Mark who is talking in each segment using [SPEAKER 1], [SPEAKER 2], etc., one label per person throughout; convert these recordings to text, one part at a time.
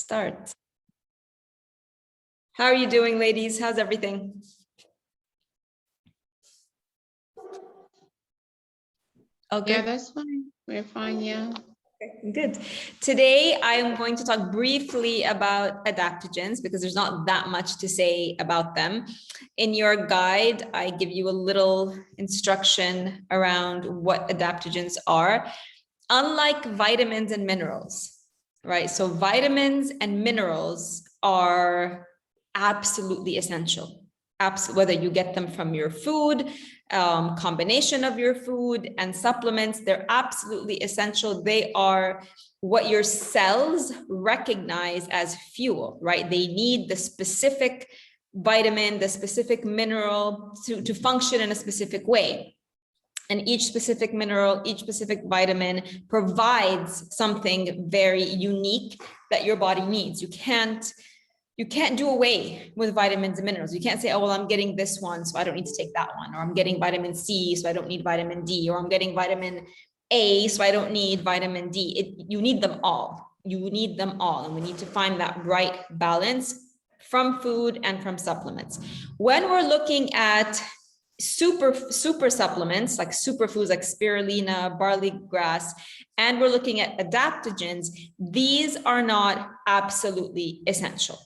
[SPEAKER 1] start. How are you doing, ladies? How's everything? Okay.
[SPEAKER 2] Yeah, that's fine. We're fine, yeah.
[SPEAKER 1] Okay, good. Today, I'm going to talk briefly about adaptogens because there's not that much to say about them. In your guide, I give you a little instruction around what adaptogens are. Unlike vitamins and minerals, right? So vitamins and minerals are absolutely essential. Whether you get them from your food, combination of your food and supplements, they're absolutely essential. They are what your cells recognize as fuel, right? They need the specific vitamin, the specific mineral to function in a specific way. And each specific mineral, each specific vitamin provides something very unique that your body needs. You can't do away with vitamins and minerals. You can't say, oh, well, I'm getting this one, so I don't need to take that one. Or I'm getting vitamin C, so I don't need vitamin D. Or I'm getting vitamin A, so I don't need vitamin D. You need them all. You need them all. And we need to find that right balance from food and from supplements. When we're looking at super supplements like superfoods like spirulina, barley grass, and we're looking at adaptogens, these are not absolutely essential.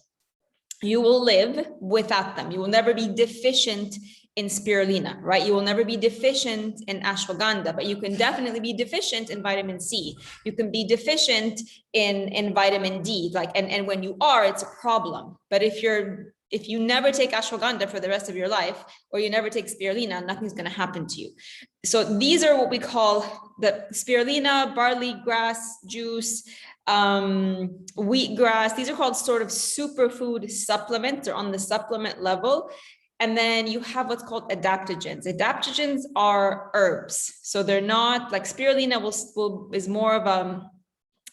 [SPEAKER 1] You will live without them. You will never be deficient in spirulina, right? You will never be deficient in ashwagandha, but you can definitely be deficient in vitamin C. You can be deficient in vitamin D, and when you are, it's a problem. But if you never take ashwagandha for the rest of your life, or you never take spirulina, nothing's going to happen to you. So these are what we call the spirulina, barley grass juice, wheatgrass. These are called sort of superfood supplements, or on the supplement level. And then you have what's called adaptogens. Adaptogens are herbs. So they're not like spirulina is more of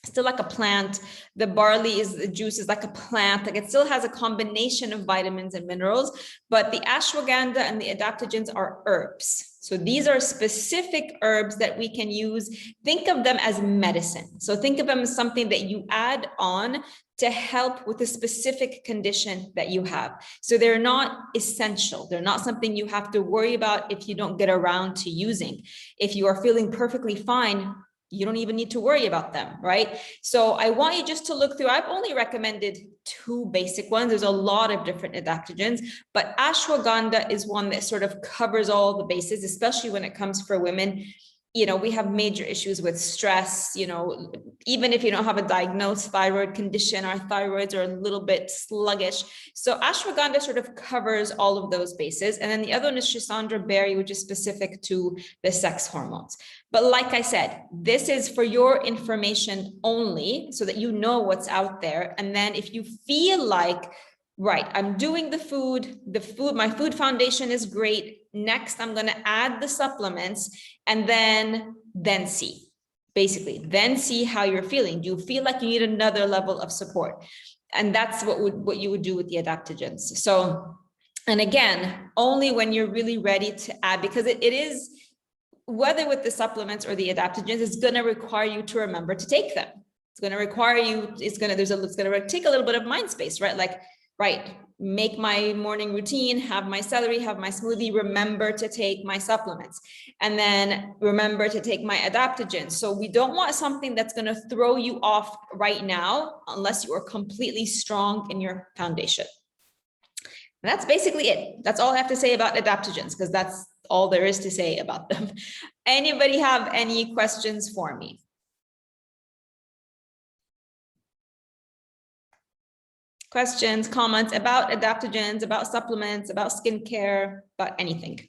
[SPEAKER 1] still like a plant. The barley juice is like a plant. Like it still has a combination of vitamins and minerals, but the ashwagandha and the adaptogens are herbs. So these are specific herbs that we can use. Think of them as medicine. So think of them as something that you add on to help with a specific condition that you have. So they're not essential. They're not something you have to worry about if you don't get around to using. If you are feeling perfectly fine, you don't even need to worry about them, right? So I want you just to look through. I've only recommended 2 basic ones. There's a lot of different adaptogens, but ashwagandha is one that sort of covers all the bases, especially when it comes for women. You know, we have major issues with stress, you know, even if you don't have a diagnosed thyroid condition, our thyroids are a little bit sluggish. So ashwagandha sort of covers all of those bases. And then the other one is Schisandra berry, which is specific to the sex hormones. But like I said, this is for your information only, so that you know what's out there. And then if you feel like, right, I'm doing my food foundation is great. Next, I'm going to add the supplements and then see, basically, then see how you're feeling. Do you feel like you need another level of support? And that's what you would do with the adaptogens. So, and again, only when you're really ready to add, because it is, whether with the supplements or the adaptogens, it's going to require you to remember to take them. It's going to require you, it's going to take a little bit of mind space, right? Like, right, make my morning routine, have my celery, have my smoothie, remember to take my supplements, and then remember to take my adaptogens. So we don't want something that's going to throw you off right now, unless you are completely strong in your foundation. And that's basically it. That's all I have to say about adaptogens, because that's all there is to say about them. Anybody have any questions for me? Questions, comments about adaptogens, about supplements, about skincare, about anything?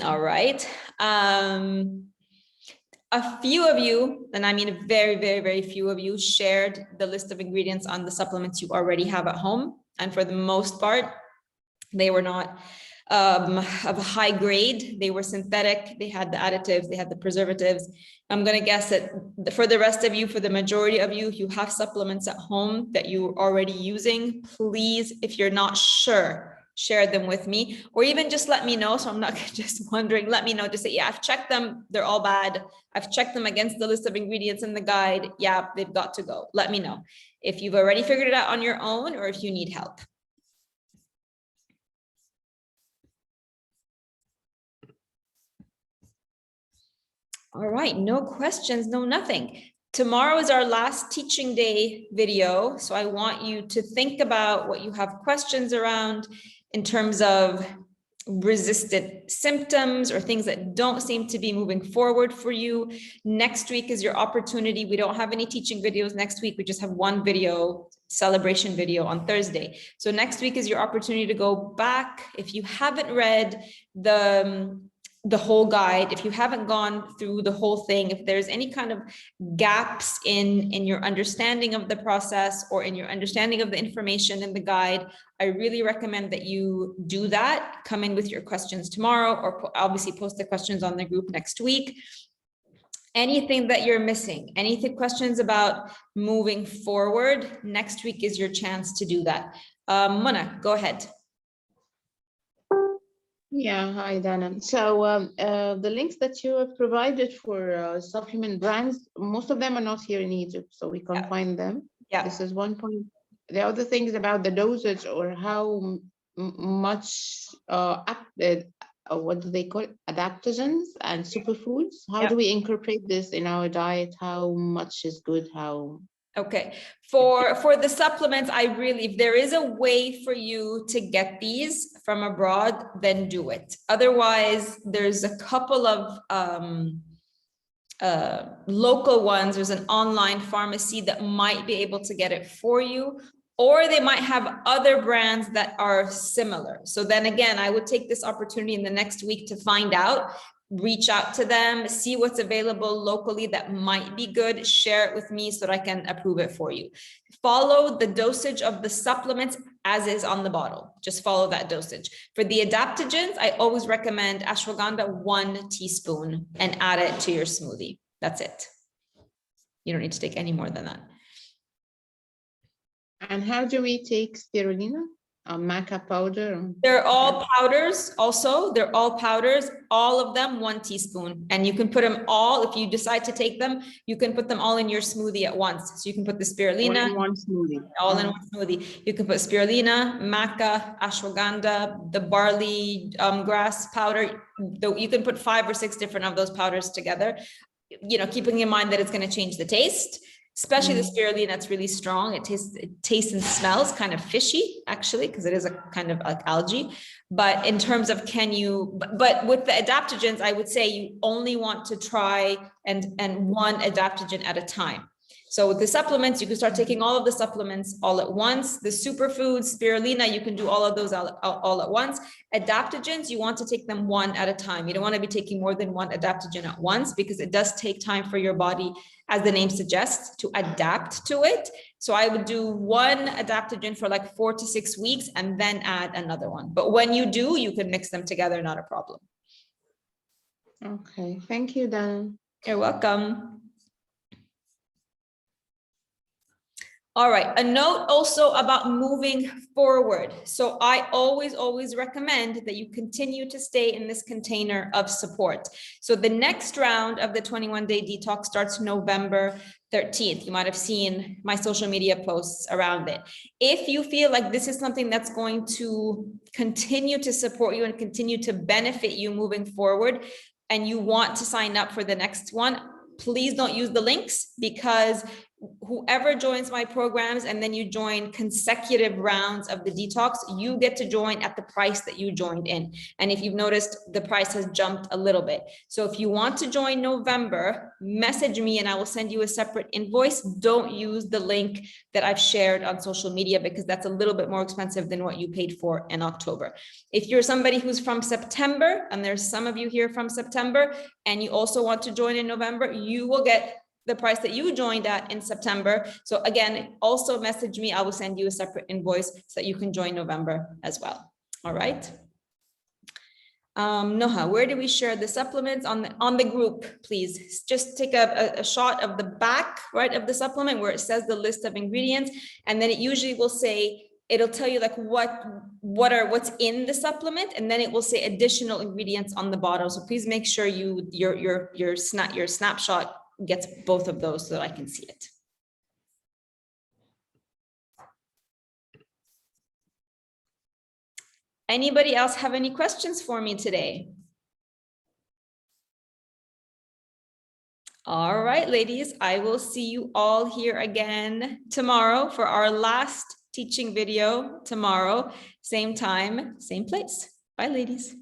[SPEAKER 1] All right. A few of you, and I mean very, very, very few of you, shared the list of ingredients on the supplements you already have at home. And for the most part, they were not of a high grade. They were synthetic. They had the additives, they had the preservatives. I'm going to guess that for the rest of you, for the majority of you, you have supplements at home that you're already using. Please, if you're not sure share them with me, or even just let me know. So I'm not just wondering, let me know, just say, yeah, I've checked them. They're all bad. I've checked them against the list of ingredients in the guide. Yeah, they've got to go. Let me know if you've already figured it out on your own or if you need help. All right, no questions, no nothing. Tomorrow is our last teaching day video. So I want you to think about what you have questions around in terms of resistant symptoms or things that don't seem to be moving forward for you. Next week is your opportunity. We don't have any teaching videos next week. We just have one video, celebration video on Thursday. So next week is your opportunity to go back. If you haven't read the whole guide, if you haven't gone through the whole thing, if there's any kind of gaps in your understanding of the process or in your understanding of the information in the guide, I really recommend that you do that. Come in with your questions tomorrow, or obviously post the questions on the group next week. Anything that you're missing, anything, questions about moving forward, next week is your chance to do that. Mona, go ahead.
[SPEAKER 2] Yeah, hi, Dana. So the links that you have provided for supplement brands, most of them are not here in Egypt, so we can't find them.
[SPEAKER 1] Yeah.
[SPEAKER 2] This is one point. The other thing is about the dosage, or how much, what do they call it? Adaptogens and superfoods. How do we incorporate this in our diet? How much is good? How?
[SPEAKER 1] Okay, for the supplements, I really, if there is a way for you to get these from abroad, then do it. Otherwise, there's a couple of local ones. There's an online pharmacy that might be able to get it for you, or they might have other brands that are similar. So then again, I would take this opportunity in the next week to find out, reach out to them, see what's available locally that might be good, share it with me so that I can approve it for you. Follow the dosage of the supplements as is on the bottle. Just follow that dosage. For the adaptogens, I always recommend ashwagandha 1 teaspoon and add it to your smoothie. That's it. You don't need to take any more than that.
[SPEAKER 2] And how do we take spirulina? Maca powder?
[SPEAKER 1] They're all powders also. They're all powders, all of them 1 teaspoon. And you can put them all, if you decide to take them, you can put them all in your smoothie at once. So you can put the spirulina.
[SPEAKER 2] All in one smoothie.
[SPEAKER 1] All in one smoothie. You can put spirulina, maca, ashwagandha, the barley grass powder. You can put 5 or 6 different of those powders together, you know, keeping in mind that it's going to change the taste. Especially the spirulina, it's really strong. It tastes and smells kind of fishy, actually, because it is a kind of like algae. But in terms of but with the adaptogens, I would say you only want to try and 1 adaptogen at a time. So with the supplements, you can start taking all of the supplements all at once. The superfoods, spirulina, you can do all of those all at once. Adaptogens, you want to take them 1 at a time. You don't want to be taking more than 1 adaptogen at once, because it does take time for your body, as the name suggests, to adapt to it. So I would do 1 adaptogen for like 4 to 6 weeks and then add another one. But when you do, you can mix them together, not a problem.
[SPEAKER 2] Okay, thank you, Dan.
[SPEAKER 1] You're welcome. All right, a note also about moving forward. So I always recommend that you continue to stay in this container of support. So the next round of the 21-day detox starts November 13th. You might have seen my social media posts around it. If you feel like this is something that's going to continue to support you and continue to benefit you moving forward, and you want to sign up for the next one, please don't use the links, because whoever joins my programs and then you join consecutive rounds of the detox, you get to join at the price that you joined in. And if you've noticed, the price has jumped a little bit. So if you want to join November, message me and I will send you a separate invoice. Don't use the link that I've shared on social media, because that's a little bit more expensive than what you paid for in October. If you're somebody who's from September, and there's some of you here from September, and you also want to join in November, you will get the price that you joined at in September. So again, also message me. I will send you a separate invoice so that you can join November as well. All right. Noha, where do we share the supplements? On the group, please. Just take a shot of the back, right, of the supplement where it says the list of ingredients, and then it usually will say it'll tell you like what's in the supplement, and then it will say additional ingredients on the bottle. So please make sure your snapshot gets both of those so that I can see it. Anybody else have any questions for me today? All right, ladies, I will see you all here again tomorrow for our last teaching video tomorrow, same time, same place. Bye, ladies.